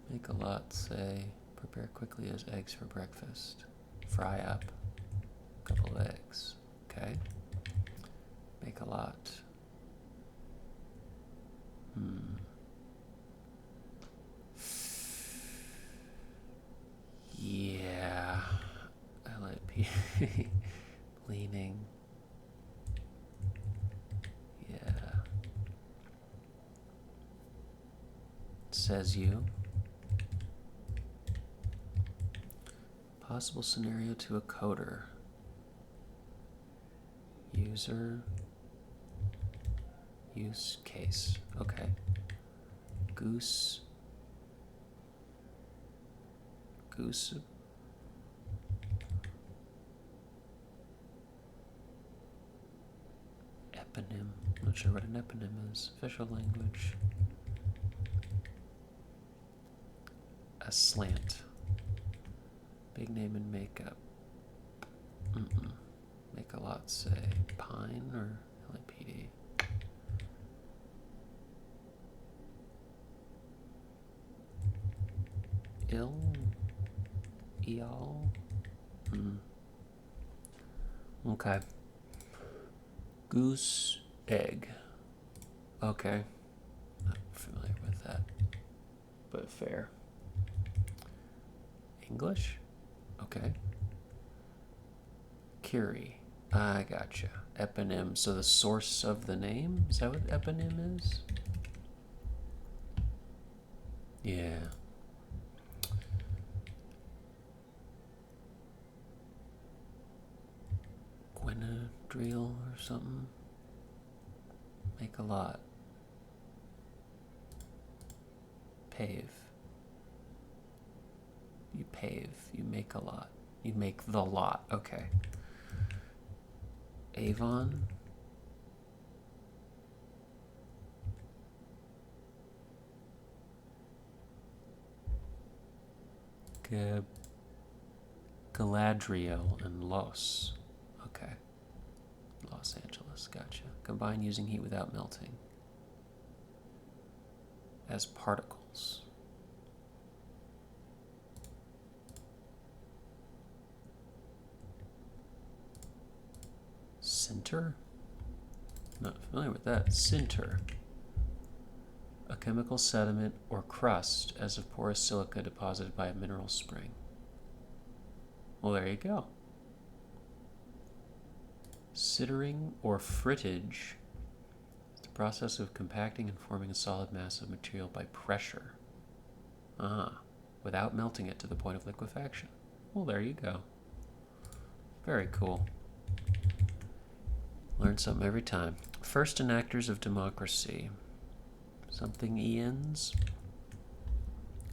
Make a lot, say. Prepare quickly as eggs for breakfast. Fry up. A couple of eggs. Okay. Make a lot. Yeah. I like leaning. Yeah. Says you. Possible scenario to a coder. User. Use case. Okay. Goose. Goose. Eponym. Not sure what an eponym is. Official language. A slant. Big name in makeup. Make a lot, say. Pine or LAPD. Ill? Eol? Okay. Goose egg. Okay. Not familiar with that. But fair. English? Okay. Curie. I gotcha. Eponym. So the source of the name? Is that what eponym is? Yeah. Gwenadriel or something? Make a lot. Pave. You pave. You make a lot. You make the lot. Okay. Avon. Galadriel and Los. Okay. Los Angeles, gotcha. Combine using heat without melting. As particles. Sinter? Not familiar with that. Sinter. A chemical sediment or crust as of porous silica deposited by a mineral spring. Well, there you go. Sittering or frittage is the process of compacting and forming a solid mass of material by pressure. Without melting it to the point of liquefaction. Well, there you go. Very cool. Learn something every time. First enactors of democracy. Something Ians.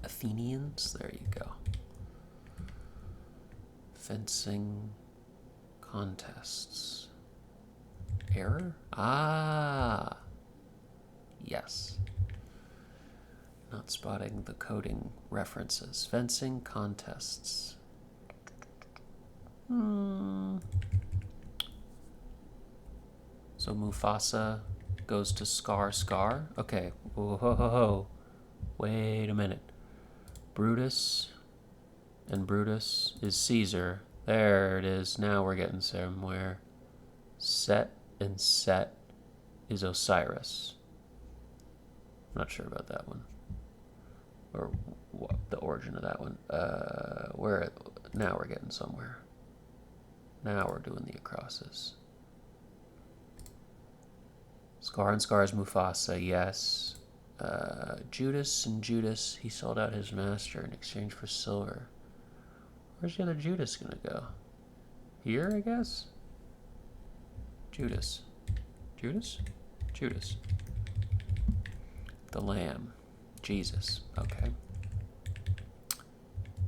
Athenians. There you go. Fencing contests. Error? Ah. Yes. Not spotting the coding references. Fencing contests. So Mufasa goes to Scar. Okay. Whoa. Wait a minute. Brutus. And Brutus is Caesar. There it is. Now we're getting somewhere. Set and Set is Osiris. I'm not sure about that one. Or what, the origin of that one. Now we're getting somewhere. Now we're doing the acrosses. Scar and Scar is Mufasa, yes. Judas and Judas, he sold out his master in exchange for silver. Where's the other Judas gonna go? Here, I guess? Judas. The Lamb. Jesus. Okay.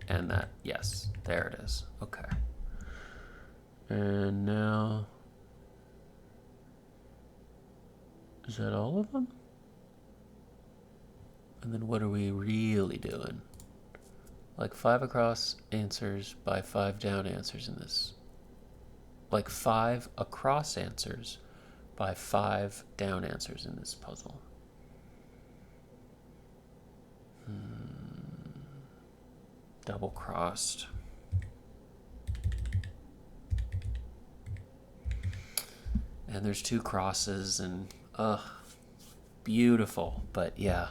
And that, yes, there it is. Okay. And now... Is that all of them? And then what are we really doing? Like 5 across answers by 5 down answers in this. Like 5 across answers by 5 down answers in this puzzle. Double crossed. And there's 2 crosses and beautiful, but yeah,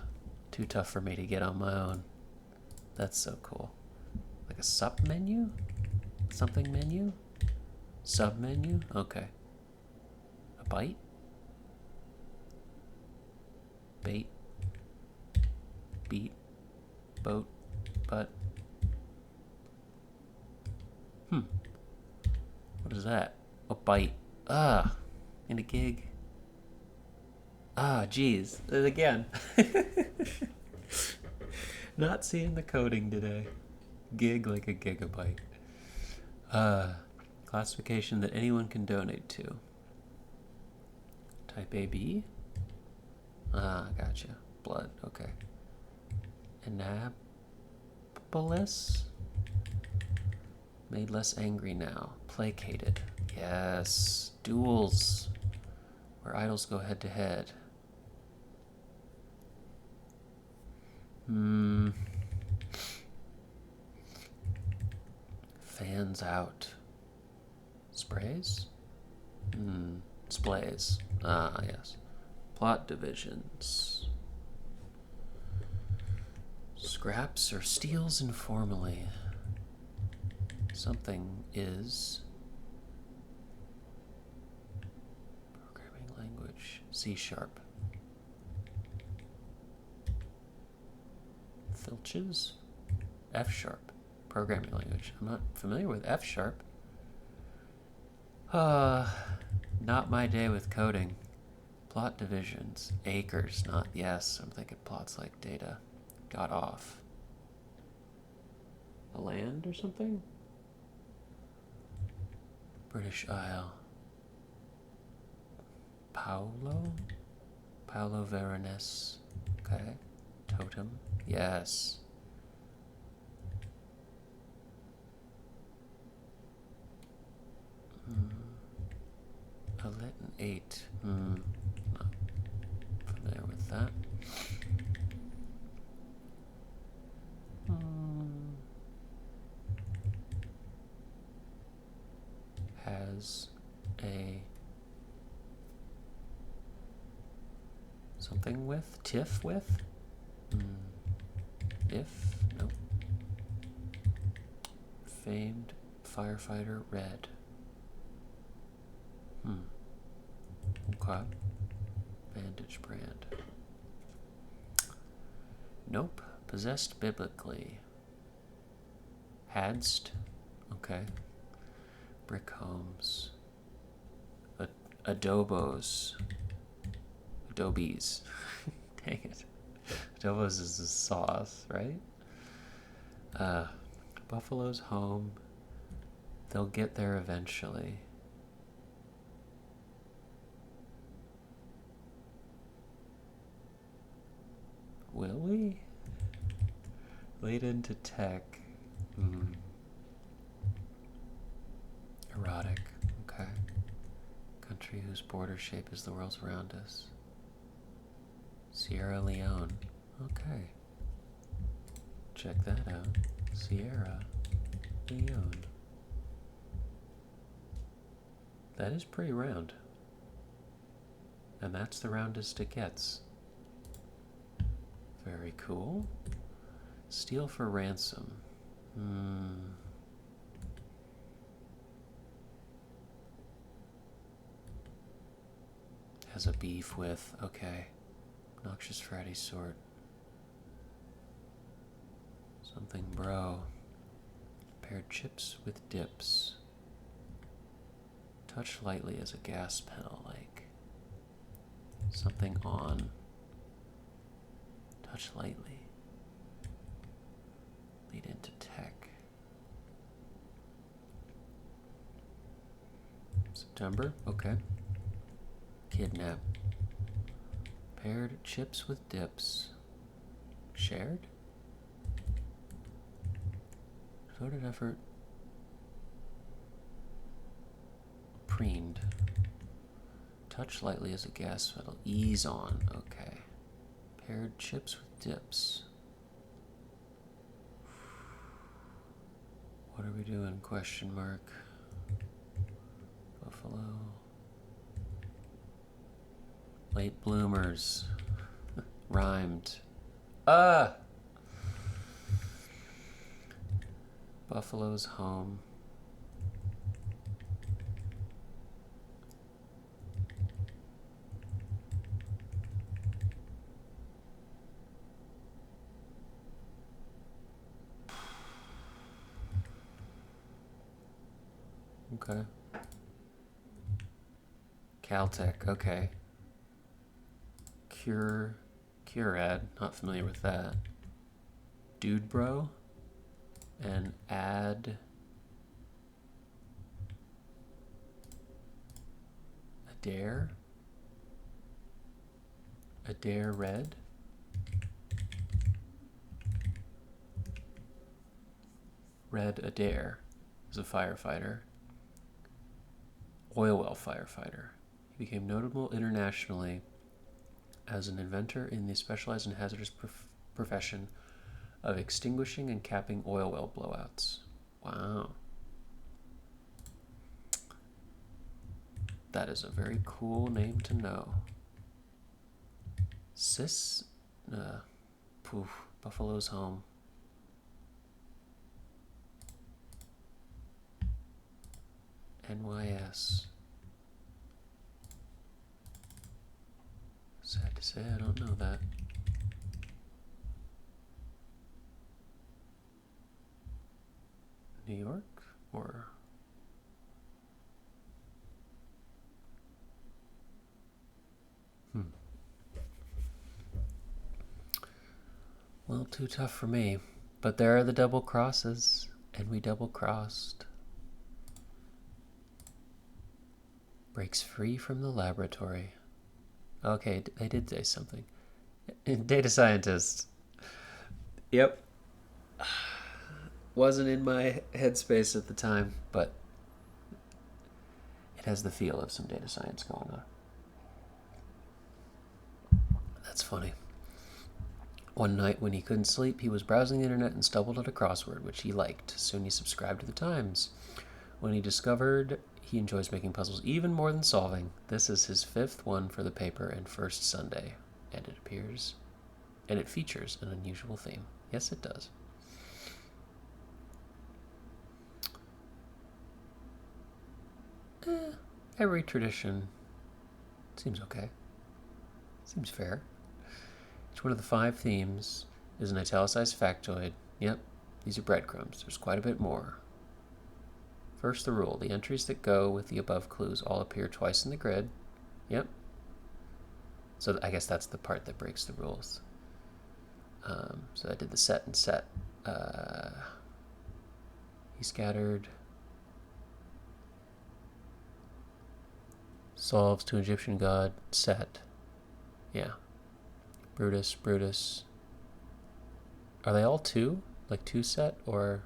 too tough for me to get on my own. That's so cool. Like a sub menu? Something menu? Sub menu? Okay. A bite? Bait? Beat? Boat? Butt? What is that? A bite. In a gig. Geez. Again. Not seeing the coding today. Gig like a gigabyte. Classification that anyone can donate to. Type AB? Gotcha. Blood, okay. Annapolis? Made less angry now. Placated. Yes. Duels. Where idols go head to head. Fans out. Sprays? Splays. Yes. Plot divisions. Scraps or steals informally. Something is... Programming language. C#. Filches? F#. Programming language. I'm not familiar with F#. Not my day with coding. Plot divisions. Acres, not yes. I'm thinking plots like data. Got off. A land or something? British Isle. Paulo Veronese. Okay. Totem. Yes. A lit and 8. Not familiar with that. Has a something with? Tiff with? If? Nope. Famed firefighter red. Okay. Bandage brand. Nope. Possessed biblically. Hadst. Okay. Brick homes. Adobos. Adobes. Dang it. Adobos is a sauce, right? Buffalo's home. They'll get there eventually. Will we? Late into tech. Erotic. Okay. Country whose border shape is the world's around us. Sierra Leone. Okay. Check that out. Sierra Leone. That is pretty round. And that's the roundest it gets. Very cool. Steal for ransom. Has a beef with, okay. Noxious Freddy sort. Something bro. Paired chips with dips. Touch lightly as a gas pedal, like something on. Touch lightly. Lead into tech. September, okay. Kidnap. Paired chips with dips. Shared? Devoted effort. Preened. Touch lightly as a gas pedal. Ease on, okay. Paired chips with dips. What are we doing? Question mark. Buffalo. Late bloomers. Rhymed. Buffalo's home. Okay. Caltech, okay. Curad, not familiar with that. Dude Bro and Adair Red. Red Adair is a firefighter. Oil well firefighter. He became notable internationally as an inventor in the specialized and hazardous profession of extinguishing and capping oil well blowouts. Wow. That is a very cool name to know. Buffalo's home. NYS. Sad to say, I don't know that. New York or well, too tough for me, But there are the double crosses, and we double crossed. Breaks free from the laboratory. Okay, they did say something. Data scientist. Yep. Wasn't in my headspace at the time, but it has the feel of some data science going on. That's funny. One night when he couldn't sleep, he was browsing the internet and stumbled on a crossword, which he liked. Soon he subscribed to the Times. When he discovered he enjoys making puzzles even more than solving, this is his 5th one for the paper and first Sunday. And it features an unusual theme. Yes, it does. Every tradition seems okay. Seems fair. Each one of the 5 themes is an italicized factoid. Yep, these are breadcrumbs. There's quite a bit more. First, the rule. The entries that go with the above clues all appear twice in the grid. Yep. So I guess that's the part that breaks the rules. So I did the set and set. He scattered. Solves to Egyptian god. Set. Yeah. Brutus. Are they all 2? Like 2 set? Or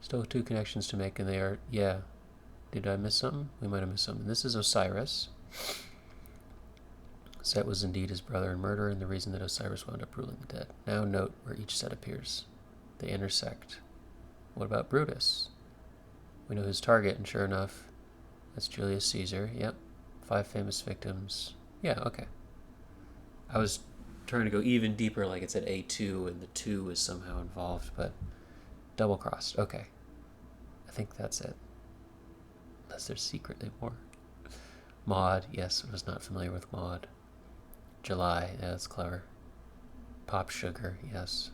still 2 connections to make, and they are, yeah. Did I miss something? We might have missed something. This is Osiris. Set was indeed his brother in murder, and the reason that Osiris wound up ruling the dead. Now note where each set appears. They intersect. What about Brutus? We know his target, and sure enough, that's Julius Caesar. Yep. 5 famous victims. Yeah, okay. I was trying to go even deeper, like it said A2, and the 2 is somehow involved, but double-crossed. Okay. I think that's it. Unless there's secretly more. Maud. Yes, I was not familiar with Maud. July. Yeah, that's clever. Pop sugar. Yes.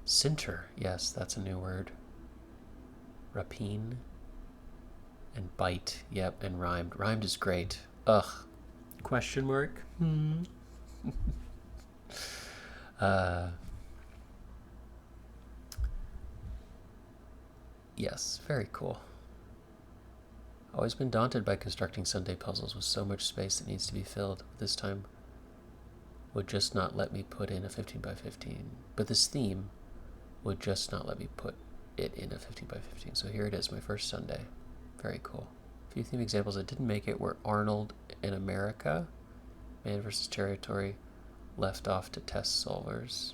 Sinter. Yes, that's a new word. Rapine. And bite. Yep, and rhymed. Rhymed is great. Ugh. Question mark? Yes, very cool. Always been daunted by constructing Sunday puzzles with so much space that needs to be filled. This time would just not let me put in a 15 by 15. But this theme would just not let me put it in a 15 by 15. So here it is, my first Sunday. Very cool. A few theme examples that didn't make it were Arnold in America, Man vs. Territory, left off to test solvers.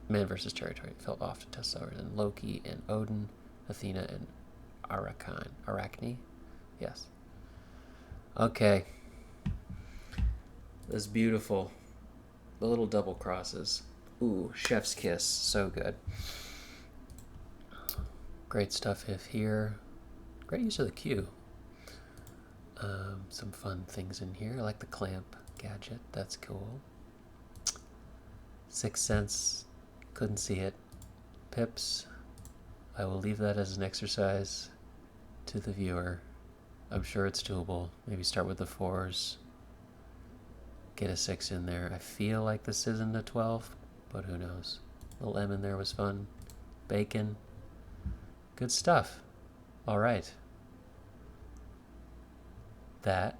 Man vs. Territory felt off to test solvers. And Loki and Odin, Athena and Arachne. Yes. Okay. That's beautiful. The little double crosses. Ooh, chef's kiss. So good. Great stuff here. Great use of the cue. Some fun things in here. I like the clamp gadget. That's cool. Sixth Sense. Couldn't see it. Pips. I will leave that as an exercise to the viewer. I'm sure it's doable. Maybe start with the 4s. Get a 6 in there. I feel like this isn't a 12, but who knows. Little M in there was fun. Bacon. Good stuff. All right. That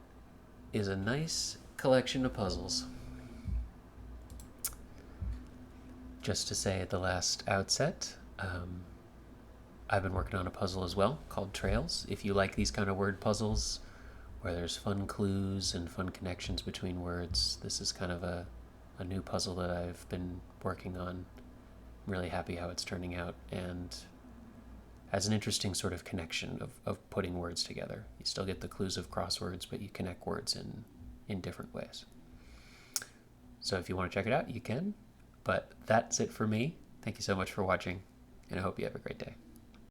is a nice collection of puzzles. Just to say at the last outset, I've been working on a puzzle as well called Trails. If you like these kind of word puzzles where there's fun clues and fun connections between words, this is kind of a new puzzle that I've been working on. I'm really happy how it's turning out, and has an interesting sort of connection of putting words together. You still get the clues of crosswords, but you connect words in different ways. So if you want to check it out, you can. But that's it for me. Thank you so much for watching, and I hope you have a great day.